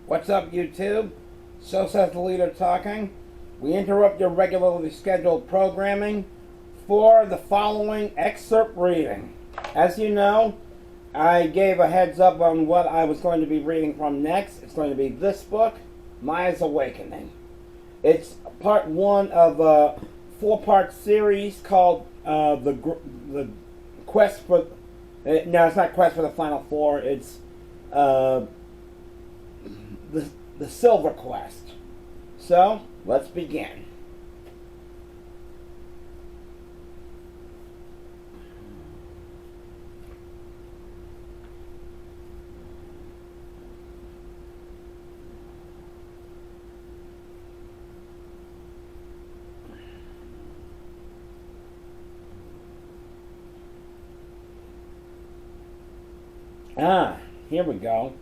What's up, YouTube? So says the leader talking. We interrupt your regularly scheduled programming for the following excerpt reading. As you know, I gave a heads up on what I was going to be reading from next. It's going to be this book, Maia's Awakening. It's part one of a four-part series called the Quest for... No, it's not Quest for the Final Four. It's the Silver Quest. So, let's begin. Here we go.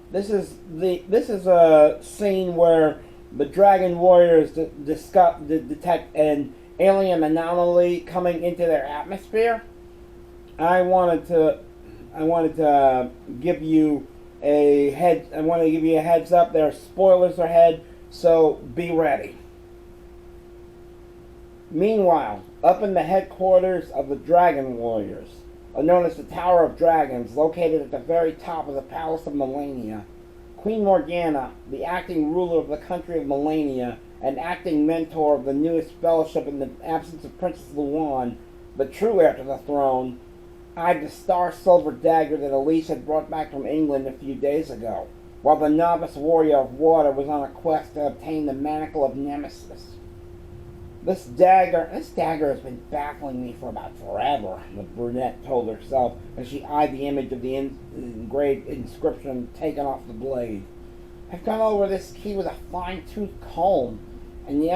This is a scene where the dragon warriors detect an alien anomaly coming into their atmosphere. I wanted to give you a heads up. There are spoilers ahead, so be ready. Meanwhile, up in the headquarters of the dragon warriors, known as the Tower of Dragons, located at the very top of the Palace of Melania, Queen Morgana, the acting ruler of the country of Melania and acting mentor of the newest fellowship in the absence of Princess Luan, the true heir to the throne, eyed the star-silver dagger that Elise had brought back from England a few days ago, while the novice warrior of water was on a quest to obtain the Manacle of Nemesis. This dagger has been baffling me for about forever, the brunette told herself as she eyed the image of the engraved inscription taken off the blade. I've gone over this key with a fine-tooth comb, and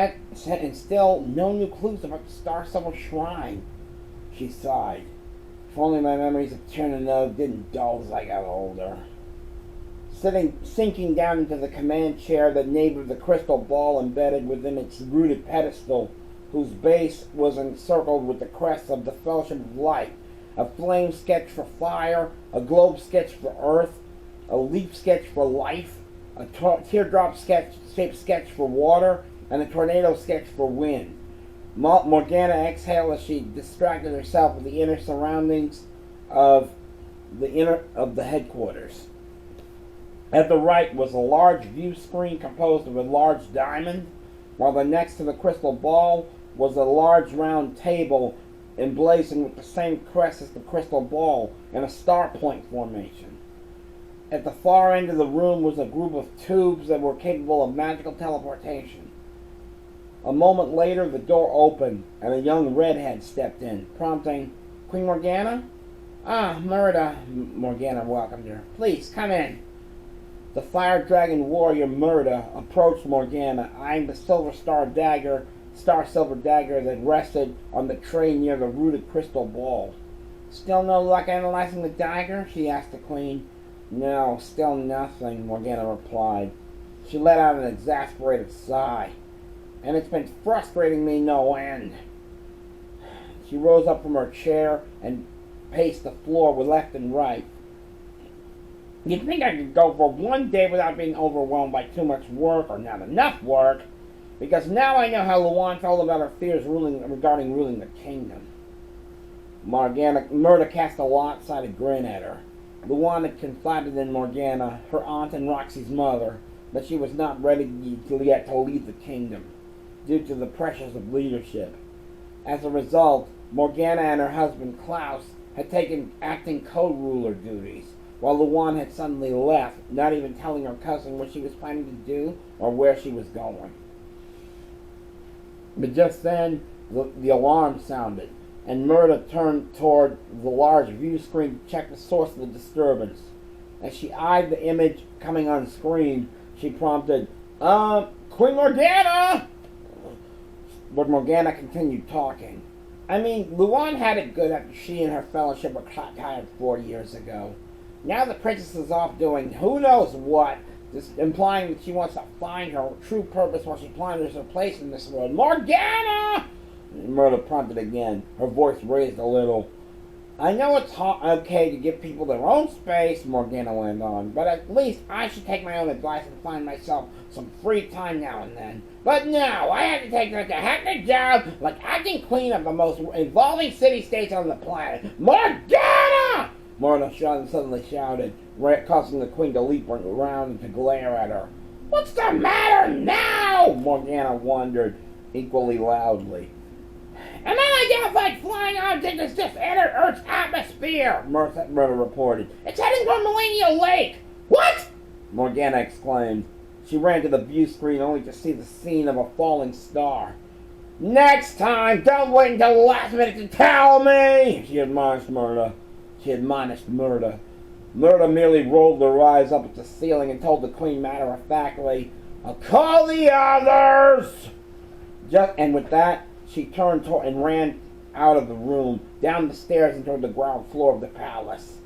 still no new clues about the Star-Silver Shrine, she sighed. If only my memories of Chernobyl didn't dull as I got older. Sinking down into the command chair that neighbored the crystal ball embedded within its rooted pedestal, whose base was encircled with the crests of the Fellowship of Light, a flame sketch for fire, a globe sketch for earth, a leaf sketch for life, a teardrop shaped sketch for water, and a tornado sketch for wind. Morgana exhaled as she distracted herself with the inner surroundings of the headquarters. At the right was a large view screen composed of a large diamond, while next to the crystal ball was a large round table emblazoned with the same crest as the crystal ball in a star point formation. At the far end of the room was a group of tubes that were capable of magical teleportation. A moment later, the door opened, and a young redhead stepped in, prompting, "Queen Morgana?" "Ah, Murda," Morgana welcomed her. "Please, come in." The fire dragon warrior Murda approached Morgana, eyeing the star-silver dagger that rested on the tray near the rooted crystal ball. "Still no luck analyzing the dagger?" she asked the queen. "No, still nothing," Morgana replied. She let out an exasperated sigh. "And it's been frustrating me no end." She rose up from her chair and paced the floor with left and right. "You'd think I could go for one day without being overwhelmed by too much work or not enough work, because now I know how Luan felt about her fears regarding ruling the kingdom." Murda cast a lopsided grin at her. Luan had confided in Morgana, her aunt and Roxy's mother, that she was not ready yet to lead the kingdom, due to the pressures of leadership. As a result, Morgana and her husband Klaus had taken acting co-ruler duties, while Luan had suddenly left, not even telling her cousin what she was planning to do or where she was going. But just then, the alarm sounded, and Murda turned toward the large view screen to check the source of the disturbance. As she eyed the image coming on screen, she prompted, "Queen Morgana!" But Morgana continued talking. "I mean, Luan had it good after she and her fellowship were tired 4 years ago. Now the princess is off doing who knows what, just implying that she wants to find her true purpose while she plunders her place in this world. Morgana!" Murda prompted again, her voice raised a little. I know it's okay to give people their own space, Morgana went on, but at least I should take my own advice and find myself some free time now and then. But no, I have to take such a hectic job like acting queen of the most involving city-states on the planet. Morgana! Myrna suddenly shouted, causing the queen to leap around and to glare at her. What's the matter now? Morgana wondered, equally loudly. An unidentified flying object has just entered Earth's atmosphere, Myrna reported. It's heading for Millennial Lake. What? Morgana exclaimed. She ran to the view screen only to see the scene of a falling star. Next time, don't wait until the last minute to tell me, she admonished Myrna. Myrna merely rolled her eyes up at the ceiling and told the queen matter-of-factly, I'll call the others! And with that, she turned and ran out of the room, down the stairs and toward the ground floor of the palace.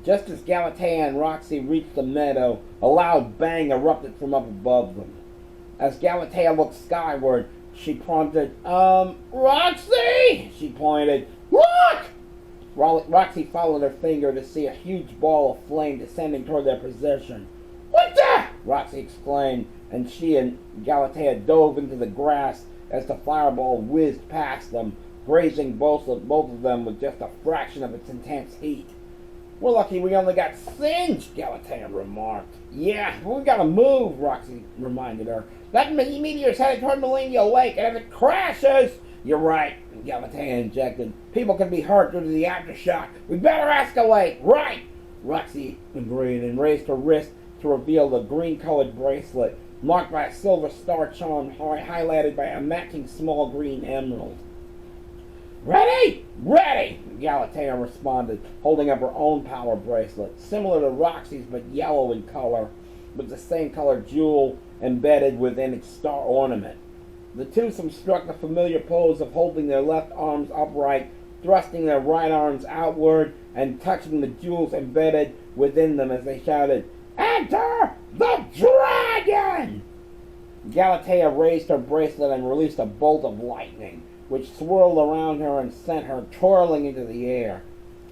Just as Galatea and Roxy reached the meadow, a loud bang erupted from up above them. As Galatea looked skyward, she prompted, Roxy! She pointed. Look! Roxy followed her finger to see a huge ball of flame descending toward their position. What the? Roxy exclaimed, and she and Galatea dove into the grass as the fireball whizzed past them, grazing both of them with just a fraction of its intense heat. We're lucky we only got singed, Galatea remarked. Yeah, but we gotta move, Roxy reminded her. That meteor's headed toward Millennial Lake, and if it crashes... You're right, Galatea injected. People can be hurt due to the aftershock. We better escalate. Right, Roxy agreed and raised her wrist to reveal the green-colored bracelet, marked by a silver star charm highlighted by a matching small green emerald. Ready? Ready, Galatea responded, holding up her own power bracelet, similar to Roxy's but yellow in color, with the same color jewel embedded within its star ornament. The twosome struck the familiar pose of holding their left arms upright, thrusting their right arms outward, and touching the jewels embedded within them as they shouted, Enter the dragon! Galatea raised her bracelet and released a bolt of lightning, which swirled around her and sent her twirling into the air.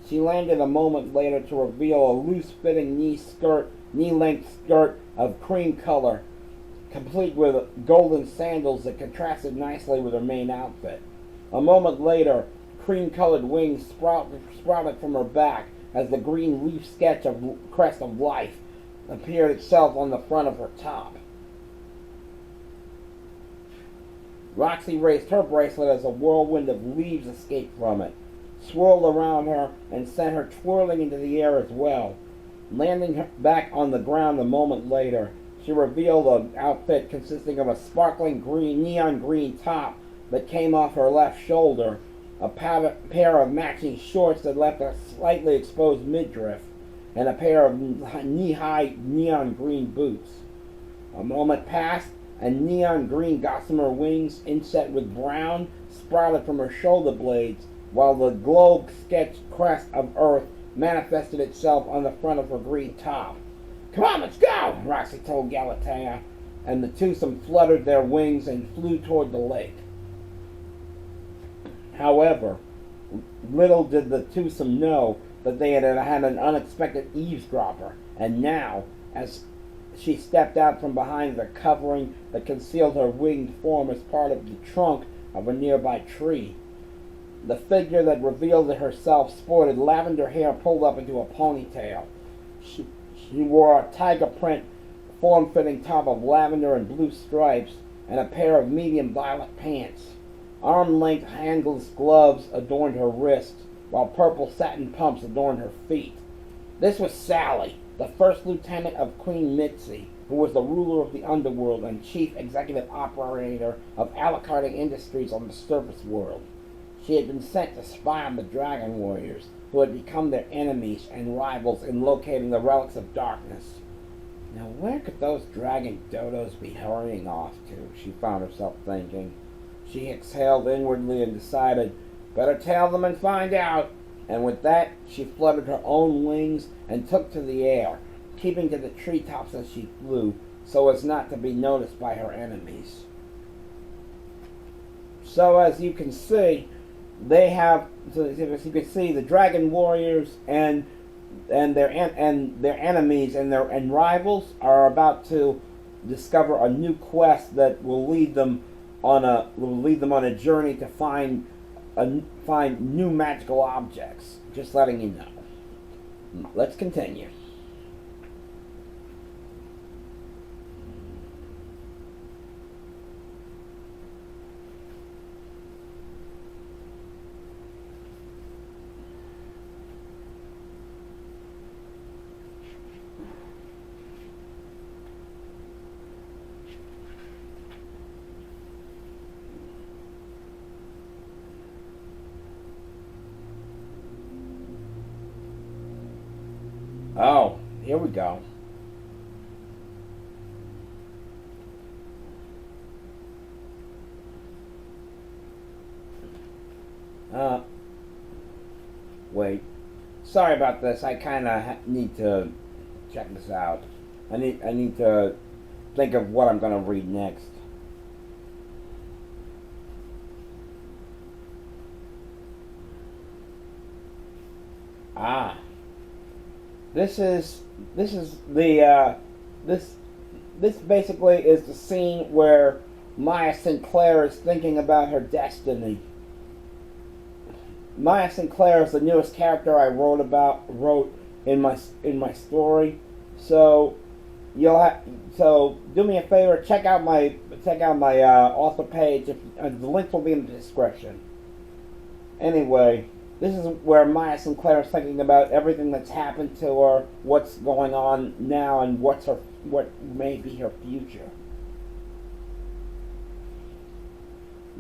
She landed a moment later to reveal a loose-fitting knee-length skirt of cream color, complete with golden sandals that contrasted nicely with her main outfit. A moment later, cream-colored wings sprouted from her back as the green leaf sketch of Crest of Life appeared itself on the front of her top. Roxy raised her bracelet as a whirlwind of leaves escaped from it, swirled around her, and sent her twirling into the air as well. Landing her back on the ground a moment later, she revealed an outfit consisting of a sparkling neon green top that came off her left shoulder, a pair of matching shorts that left a slightly exposed midriff, and a pair of knee-high neon green boots. A moment passed, and neon green gossamer wings inset with brown sprouted from her shoulder blades, while the globe-sketched crest of Earth manifested itself on the front of her green top. Come on, let's go, Roxy told Galatea, and the twosome fluttered their wings and flew toward the lake. However, little did the twosome know that they had an unexpected eavesdropper, and now, as she stepped out from behind the covering that concealed her winged form as part of the trunk of a nearby tree, the figure that revealed herself sported lavender hair pulled up into a ponytail. She wore a tiger print form-fitting top of lavender and blue stripes and a pair of medium violet pants. Arm-length handless gloves adorned her wrists, while purple satin pumps adorned her feet. This was Sally, the first lieutenant of Queen Mitzi, who was the ruler of the underworld and chief executive operator of Alucarding Industries on the surface world. She had been sent to spy on the Dragon Warriors, who had become their enemies and rivals in locating the relics of darkness. Now where could those dragon dodos be hurrying off to, she found herself thinking. She exhaled inwardly and decided, better tell them and find out. And with that, she fluttered her own wings and took to the air, keeping to the treetops as she flew, so as not to be noticed by her enemies. So as you can see, they have, so as you can see, the dragon warriors and their enemies and rivals are about to discover a new quest that will lead them on a journey to find new magical objects. Just letting you know. Let's continue. Oh, here we go. Wait. Sorry about this. I kind of need to check this out. I need to think of what I'm going to read next. Ah. This basically is the scene where Maia Sinclair is thinking about her destiny. Maia Sinclair is the newest character I wrote in my story. So do me a favor, check out my author page. The link will be in the description. Anyway, this is where Maia Sinclair is thinking about everything that's happened to her, what's going on now, and what may be her future.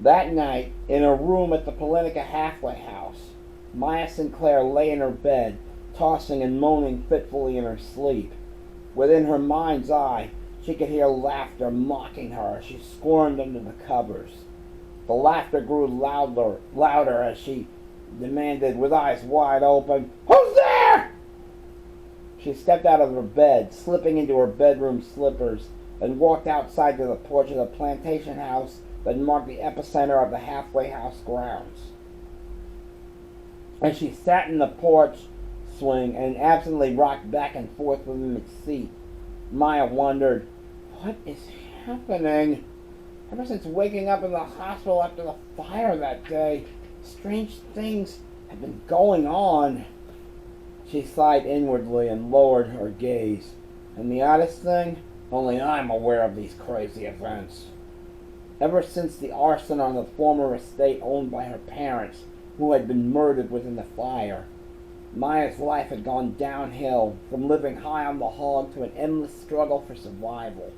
That night, in a room at the Polinica halfway house, Maia Sinclair lay in her bed, tossing and moaning fitfully in her sleep. Within her mind's eye, she could hear laughter mocking her as she squirmed under the covers. The laughter grew louder as she demanded, with eyes wide open, "Who's there?" She stepped out of her bed, slipping into her bedroom slippers, and walked outside to the porch of the plantation house that marked the epicenter of the halfway house grounds. As she sat in the porch swing and absently rocked back and forth within its seat, Maia wondered, what is happening? Ever since waking up in the hospital after the fire that day, strange things have been going on. She sighed inwardly and lowered her gaze. And the oddest thing, only I'm aware of these crazy events. Ever since the arson on the former estate owned by her parents, who had been murdered within the fire, Maia's life had gone downhill, from living high on the hog to an endless struggle for survival.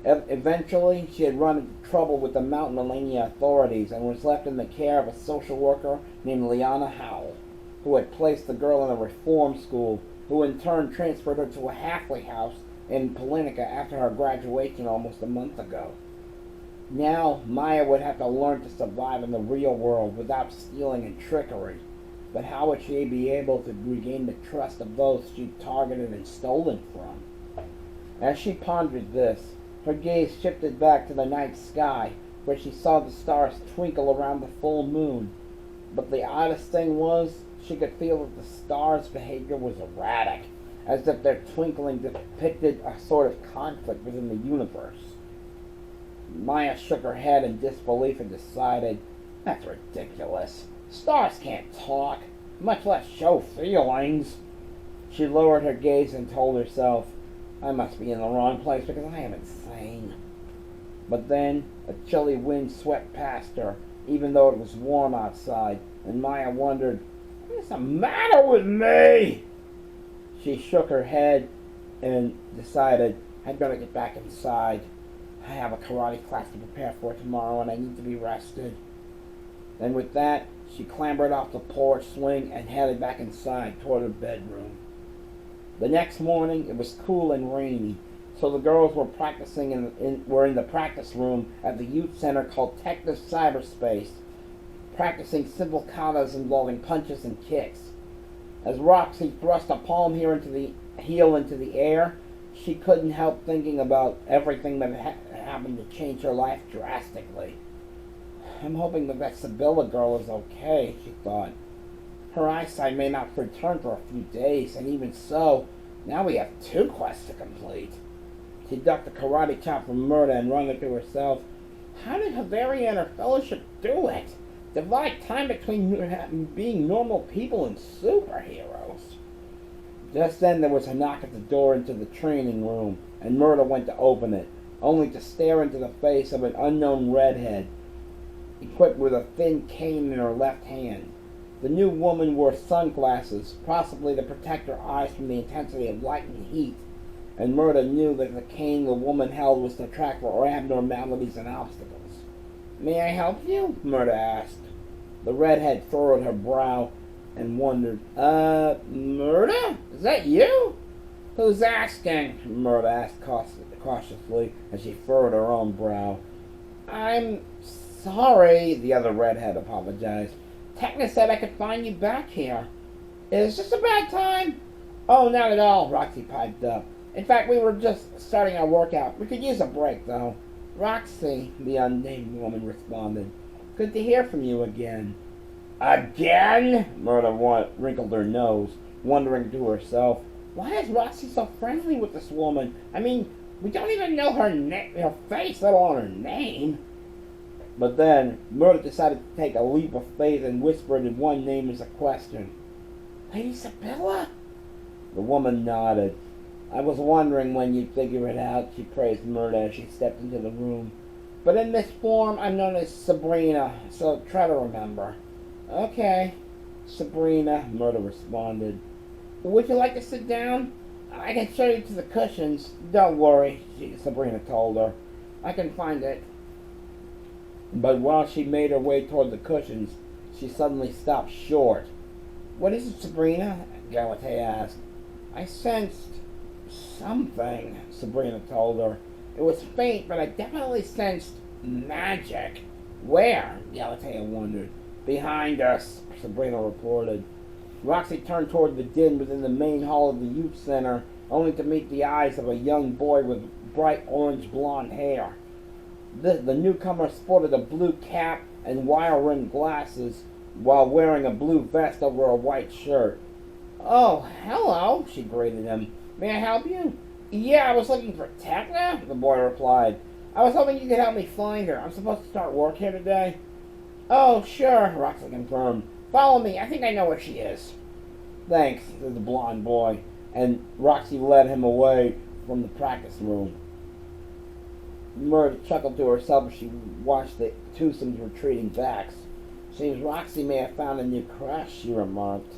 Eventually, she had run into trouble with the Mount Melania authorities and was left in the care of a social worker named Liana Howell, who had placed the girl in a reform school, who in turn transferred her to a halfway house in Polinica after her graduation almost a month ago. Now, Maia would have to learn to survive in the real world without stealing and trickery. But how would she be able to regain the trust of those she'd targeted and stolen from? As she pondered this, her gaze shifted back to the night sky, where she saw the stars twinkle around the full moon. But the oddest thing was, she could feel that the stars' behavior was erratic, as if their twinkling depicted a sort of conflict within the universe. Maia shook her head in disbelief and decided, that's ridiculous. Stars can't talk, much less show feelings. She lowered her gaze and told herself, I must be in the wrong place because I am insane. But then a chilly wind swept past her, even though it was warm outside, and Maia wondered, what is the matter with me? She shook her head and decided, I'd better get back inside. I have a karate class to prepare for tomorrow and I need to be rested. And with that, she clambered off the porch swing and headed back inside toward her bedroom. The next morning, it was cool and rainy, so the girls were practicing in the practice room at the youth center called Tective Cyberspace, practicing simple katas involving punches and kicks. As Roxy thrust a palm heel into the air, she couldn't help thinking about everything that happened to change her life drastically. I'm hoping that Sibylla girl is okay, she thought. Her eyesight may not return for a few days, and even so, now we have 2 quests to complete. She ducked a karate chop from Murda and wrung it to herself. How did Haveri and her fellowship do it? Divide time between being normal people and superheroes. Just then there was a knock at the door into the training room, and Murda went to open it, only to stare into the face of an unknown redhead, equipped with a thin cane in her left hand. The new woman wore sunglasses, possibly to protect her eyes from the intensity of light and heat, and Murda knew that the cane the woman held was to track for abnormalities and obstacles. May I help you? Murda asked. The redhead furrowed her brow and wondered, Murda? Is that you? Who's asking? Murda asked cautiously as she furrowed her own brow. I'm sorry, the other redhead apologized. Techna said I could find you back here. Is this a bad time? Oh, not at all, Roxy piped up. In fact, we were just starting our workout. We could use a break, though. Roxy, the unnamed woman responded. Good to hear from you again. Again? Murda wrinkled her nose, wondering to herself, why is Roxy so friendly with this woman? I mean, we don't even know her face, let alone her name. But then, Murda decided to take a leap of faith and whispered in one name as a question. Lady Sibylla? The woman nodded. I was wondering when you'd figure it out, she praised Murda as she stepped into the room. But in this form, I'm known as Sabrina, so try to remember. Okay, Sabrina, Murda responded. Would you like to sit down? I can show you to the cushions. Don't worry, Sabrina told her. I can find it. But while she made her way toward the cushions, she suddenly stopped short. What is it, Sabrina? Galatea asked. I sensed something, Sabrina told her. It was faint, but I definitely sensed magic. Where? Galatea wondered. Behind us, Sabrina reported. Roxy turned toward the din within the main hall of the youth center, only to meet the eyes of a young boy with bright orange blonde hair. The newcomer sported a blue cap and wire-rimmed glasses while wearing a blue vest over a white shirt. Oh, hello, she greeted him. May I help you? Yeah, I was looking for Techna, the boy replied. I was hoping you could help me find her. I'm supposed to start work here today. Oh, sure, Roxy confirmed. Follow me. I think I know where she is. Thanks, said the blonde boy, and Roxy led him away from the practice room. Murda chuckled to herself as she watched the twosomes retreating backs. Seems Roxy may have found a new crush, she remarked.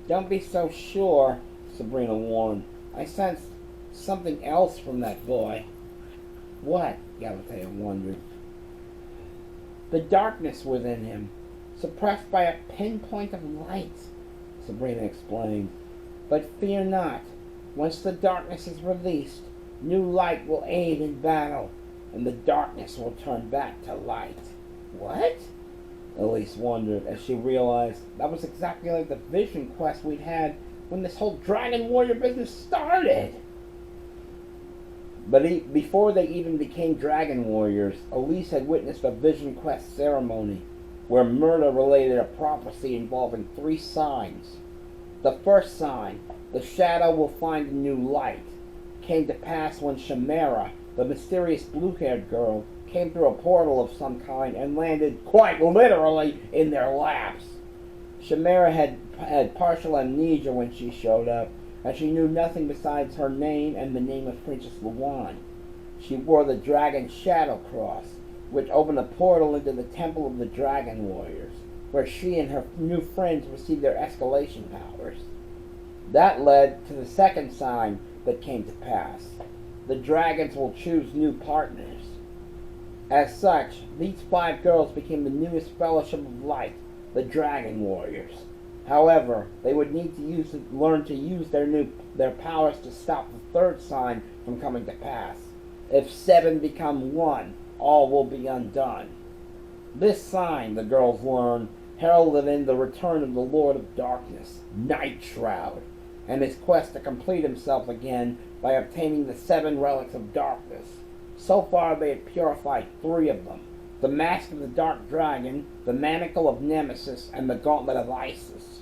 Don't be so sure, Sabrina warned. I sensed something else from that boy. What? Galatea wondered. The darkness within him, suppressed by a pinpoint of light, Sabrina explained. But fear not. Once the darkness is released, new light will aid in battle, and the darkness will turn back to light. What? Elise wondered as she realized that was exactly like the vision quest we'd had when this whole Dragon Warrior business started. But before they even became Dragon Warriors, Elise had witnessed a vision quest ceremony where Murda related a prophecy involving 3 signs. The first sign, the shadow will find a new light, came to pass when Chimera, the mysterious blue-haired girl, came through a portal of some kind and landed, quite literally, in their laps. Chimera had partial amnesia when she showed up, and she knew nothing besides her name and the name of Princess Luan. She wore the Dragon Shadow Cross, which opened a portal into the Temple of the Dragon Warriors, where she and her new friends received their escalation powers. That led to the second sign that came to pass. The dragons will choose new partners. As such, these 5 girls became the newest Fellowship of Light, the Dragon Warriors. However, they would need to learn to use their powers to stop the third sign from coming to pass. If 7 become 1, all will be undone. This sign, the girls learned, heralded in the return of the Lord of Darkness, Night Shroud, and his quest to complete himself again by obtaining the 7 relics of darkness. So far they had purified 3 of them, the mask of the Dark Dragon, the manacle of Nemesis, and the gauntlet of Isis.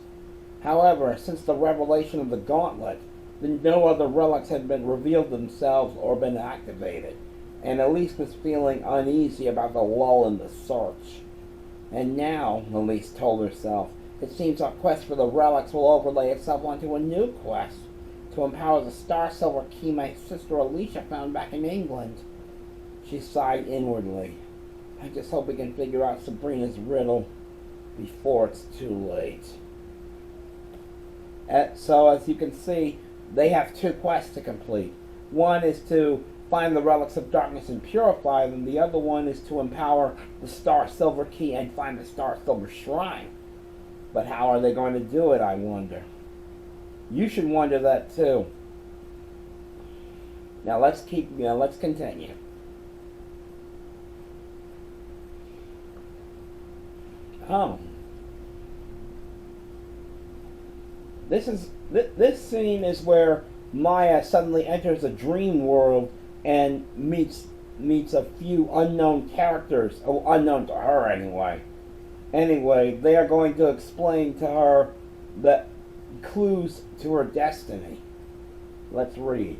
However, since the revelation of the gauntlet, no other relics had been revealed themselves or been activated, and Elise was feeling uneasy about the lull in the search. And now, Elise told herself, it seems our quest for the relics will overlay itself onto a new quest, to empower the star silver key my sister Alicia found back in England. She sighed inwardly. I just hope we can figure out Sabrina's riddle before it's too late. So as you can see, they have two quests to complete. One is to find the relics of darkness and purify them. The other one is to empower the star silver key and find the star silver shrine. But how are they going to do it, I wonder? You should wonder that too. Now let's continue. Oh. This scene is where Maia suddenly enters a dream world and meets a few unknown characters, unknown to her anyway. Anyway, they are going to explain to her the clues to her destiny. Let's read.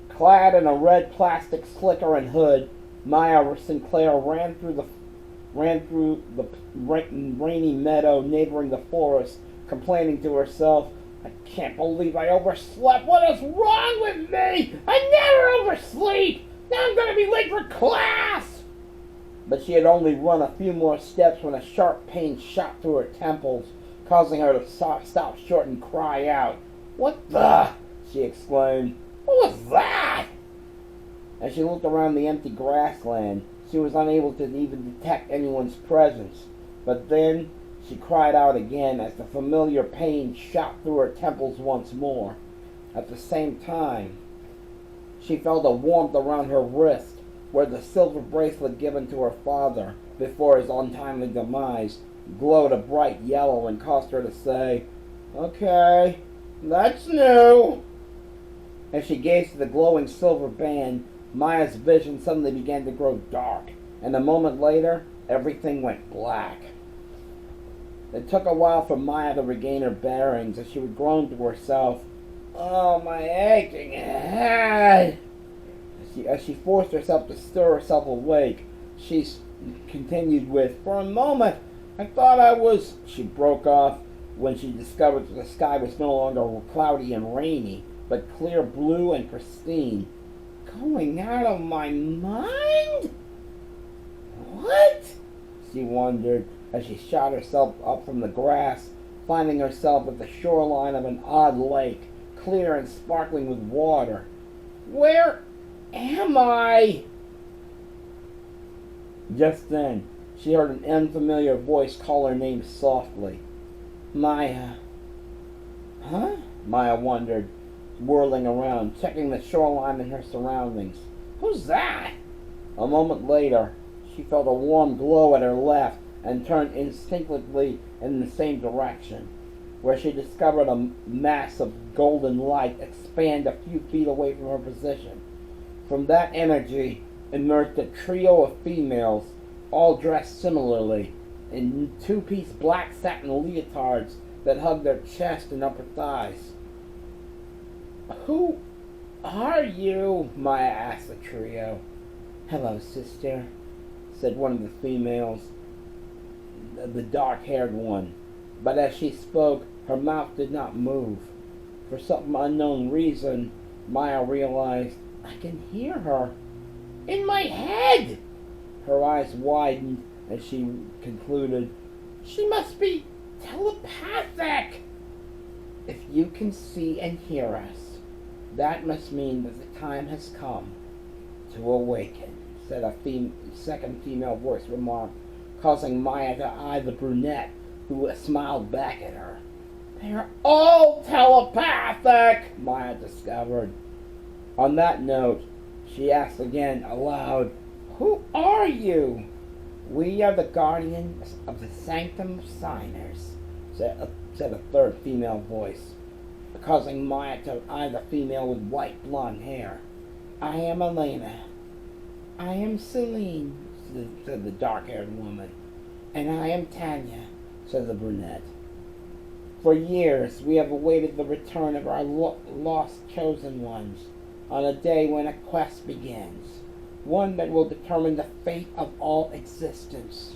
Clad in a red plastic slicker and hood, Maia Sinclair ran through the rainy meadow neighboring the forest, complaining to herself, I can't believe I overslept. What is wrong with me? I never oversleep. Now I'm going to be late for class. But she had only run a few more steps when a sharp pain shot through her temples, causing her to stop short and cry out. What the? She exclaimed. What was that? As she looked around the empty grassland, she was unable to even detect anyone's presence. But then she cried out again as the familiar pain shot through her temples once more. At the same time, she felt a warmth around her wrist, where the silver bracelet given to her father before his untimely demise glowed a bright yellow and caused her to say, Okay, that's new. As she gazed at the glowing silver band, Maia's vision suddenly began to grow dark, and a moment later, everything went black. It took a while for Maia to regain her bearings as she would groan to herself, Oh, my aching head! As she forced herself to stir herself awake, she continued with, For a moment, I thought I was... She broke off when she discovered that the sky was no longer cloudy and rainy, but clear blue and pristine. Going out of my mind? What? She wondered as she shot herself up from the grass, finding herself at the shoreline of an odd lake, clear and sparkling with water. Where am I? Just then, she heard an unfamiliar voice call her name softly. Maia. Huh? Maia wondered, whirling around, checking the shoreline and her surroundings. Who's that? A moment later, she felt a warm glow at her left and turned instinctively in the same direction, where she discovered a mass of golden light expand a few feet away from her position. From that energy emerged a trio of females, all dressed similarly, in two-piece black satin leotards that hugged their chest and upper thighs. Who are you? Maia asked the trio. Hello, sister, said one of the females, the dark-haired one. But as she spoke, her mouth did not move. For some unknown reason, Maia realized, I can hear her. In my head! Her eyes widened as she concluded, She must be telepathic! If you can see and hear us, that must mean that the time has come to awaken, said a second female voice remarked, causing Maia to eye the brunette, who smiled back at her. They're all telepathic, Maia discovered. On that note, she asked again aloud, Who are you? We are the guardians of the Sanctum Signers, said a third female voice, causing Maia to eye the female with white blonde hair. I am Elena. I am Celine, said the dark-haired woman. And I am Tanya, said the brunette. For years we have awaited the return of our lost chosen ones on a day when a quest begins, one that will determine the fate of all existence.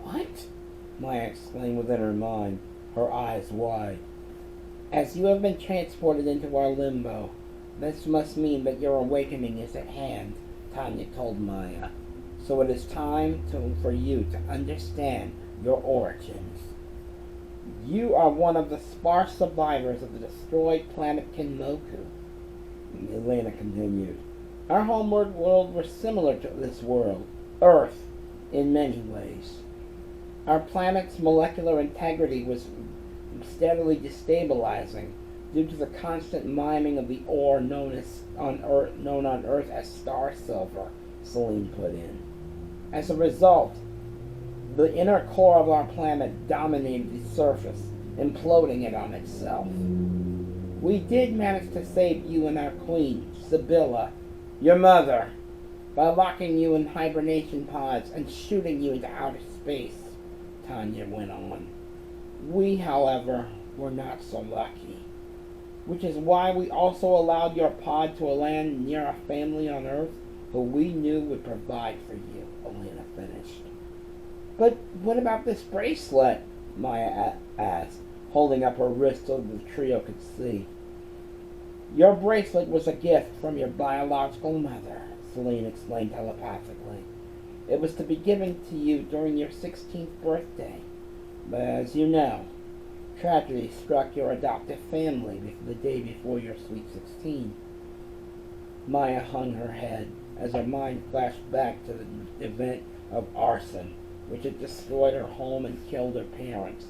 What? Maia exclaimed within her mind, her eyes wide. As you have been transported into our limbo, this must mean that your awakening is at hand, Tanya told Maia. So it is time for you to understand your origins. You are one of the sparse survivors of the destroyed planet Kinmoku, Elena continued. Our homeworld world was similar to this world, Earth, in many ways. Our planet's molecular integrity was steadily destabilizing due to the constant miming of the ore known on Earth as star silver, Celine put in. As a result, the inner core of our planet dominated the surface, imploding it on itself. We did manage to save you and our queen, Sibylla, your mother, by locking you in hibernation pods and shooting you into outer space, Tanya went on. We, however, were not so lucky, which is why we also allowed your pod to land near our family on Earth, who we knew would provide for you, Elena finished. But what about this bracelet? Maia asked, holding up her wrist so the trio could see. Your bracelet was a gift from your biological mother, Celine explained telepathically. It was to be given to you during your 16th birthday. But as you know, tragedy struck your adoptive family the day before your sweet 16. Maia hung her head as her mind flashed back to the event of arson, which had destroyed her home and killed her parents,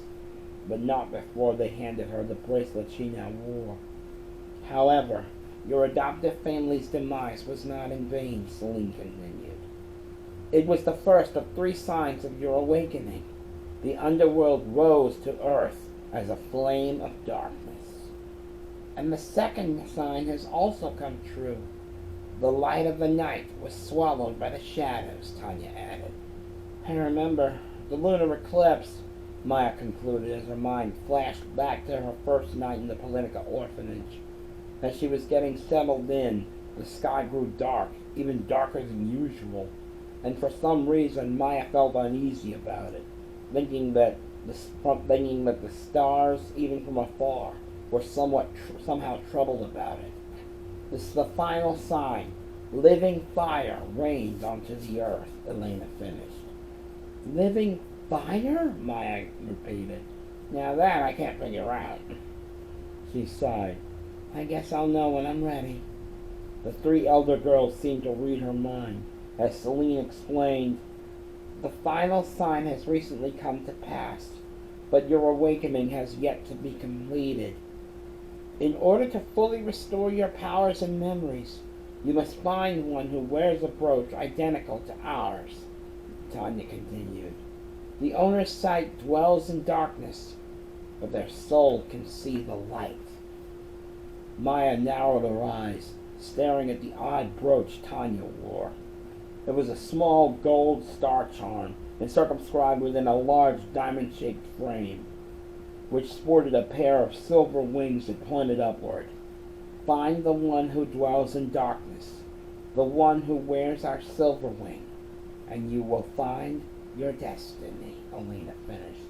but not before they handed her the bracelet she now wore. However, your adoptive family's demise was not in vain, Celine continued. It was the first of 3 signs of your awakening. The underworld rose to earth as a flame of darkness. And the second sign has also come true. The light of the night was swallowed by the shadows, Tanya added. And remember, the lunar eclipse, Maia concluded as her mind flashed back to her first night in the Politica orphanage. As she was getting settled in, the sky grew dark, even darker than usual, and for some reason Maia felt uneasy about it, thinking that the stars, even from afar, were somehow troubled about it. This is the final sign. Living fire rained onto the earth, Elena finished. Living fire? Maia repeated. Now that I can't figure out. She sighed. I guess I'll know when I'm ready. The 3 elder girls seemed to read her mind. As Celine explained, the final sign has recently come to pass, but your awakening has yet to be completed. In order to fully restore your powers and memories, you must find one who wears a brooch identical to ours, Tanya continued. The owner's sight dwells in darkness, but their soul can see the light. Maia narrowed her eyes, staring at the odd brooch Tanya wore. It was a small gold star charm, and circumscribed within a large diamond-shaped frame, which sported a pair of silver wings that pointed upward. Find the one who dwells in darkness, the one who wears our silver wing, and you will find your destiny, Elena finished.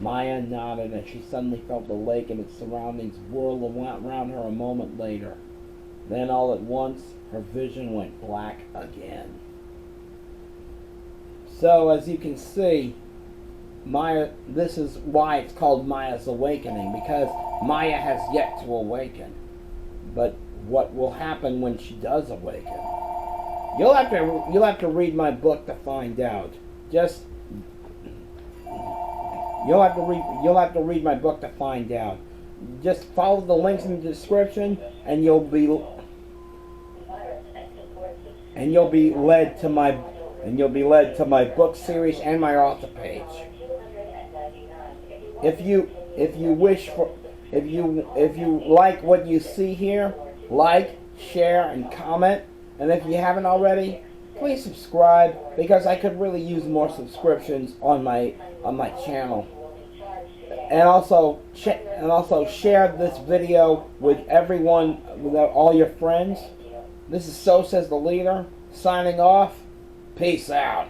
Maia nodded as she suddenly felt the lake and its surroundings whirl around her a moment later. Then all at once, her vision went black again. So, as you can see, Maia, this is why it's called Maia's Awakening, because Maia has yet to awaken. But what will happen when she does awaken? You'll have to read my book to find out. You'll have to read my book to find out. Just follow the links in the description, and you'll be led to my book series and my author page. If you like what you see here, like, share, and comment. And if you haven't already, please subscribe, because I could really use more subscriptions on my channel. And also share this video with everyone, with all your friends. This is So Says the Leader, signing off. Peace out.